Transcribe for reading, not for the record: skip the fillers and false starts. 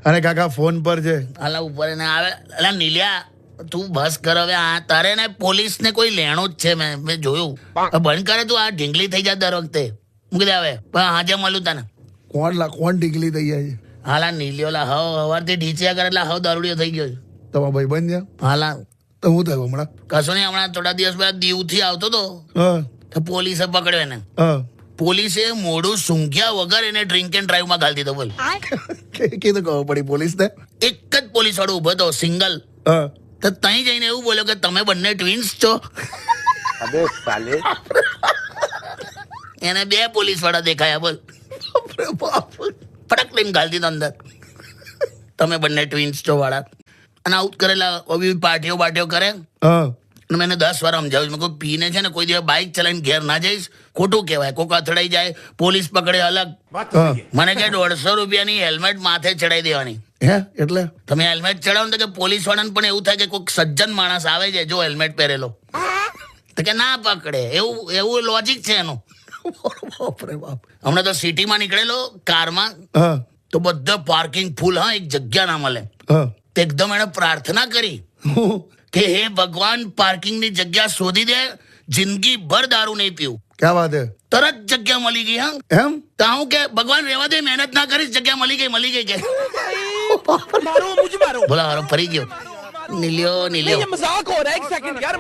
અને કાકા ફોન પર છે. અલા ઉપર એને આવે. અલા નીલિયા તું બસ કર હવે. આ તારે ને પોલીસ ને કોઈ લેણું જ છે. મેં જોયું. બંધ કરે તું. આ ઢીંગલી થઈ જાય દર વખતે. મૂકી દે હવે. પણ આજે મળ્યું તને. કોણ ઢીકલી થઈ જાય છે? હાલા નીલિયો લા હવ સવારથી ઢીંચ્યા કરે એટલે હવ દારૂડિયો થઈ ગયો છે. તમારા ભાઈબંધ છે? હાલા તો હું થયું હમણાં? કશું નહીં. હમણાં થોડા દિવસ પહેલા દીવથી આવતો હતો હા તો પોલીસે પકડ્યો એને. હા પોલીસે મોઢું સૂંઘ્યા વગર એને ડ્રિંક એન્ડ ડ્રાઈવ માં ઘાલી દીધો. બોલ. કીધું ખબર પડી પોલીસને? એક જ પોલીસ વાળો ઉભો હતો સિંગલ. હા તો તઈ જઈને એવું બોલ્યો કે તમે બંને ટ્વિન્સ છો. अबे साले એને બે પોલીસ વાળા દેખાયા. બોલ. ફટક લઈને ઘાલી દીધો અંદર. તમે બંને ટ્વિન્સ છો વાળા. અને આઉટ કરેલા પાર્ટીઓ કરે. હા અને મેં એને 10 વાર સમજાવ્યું. મેં કોઈ પીને છે ને કોઈ દિવસ બાઇક ચલાવીને ઘેર ના જઈશ. ખોટું કહેવાય. કોક અથડાઈ જાય પોલીસ પકડે અલગ. હા મને કે 150 રૂપિયાની હેલ્મેટ માથે ચડાવી દેવાની. હે એટલે તમે હેલ્મેટ ચડાવો ને તો કે પોલીસ વાળાને પણ એવું થાય કે કોઈક સજ્જન માણસ આવે છે જો હેલ્મેટ પહેરેલો તો કે ના પકડે. એવું લોજિક છે એનું. બાપરે બાપ. હમણાં તો સિટીમાં નીકળેલો કારમાં હા તો બધા પાર્કિંગ ફૂલ. હા એક જગ્યા ના મળે. હા તો એકદમ એને પ્રાર્થના કરી કે હે ભગવાન પાર્કિંગની જગ્યા શોધી દે. જિંદગી ભર દારૂ નહીં પીવું. ક્યાં વાત હે? તરત જગ્યા મળી ગઈ. હા એમ? તો હું કે ભગવાન રેવા દે મહેનત ના કરીશ જગ્યા મળી ગઈ કે. मारो मुझे मारो બોલા હારો ફરી ગયો. નીલ્યો ये मजाक हो रहा है एक सेकंड यार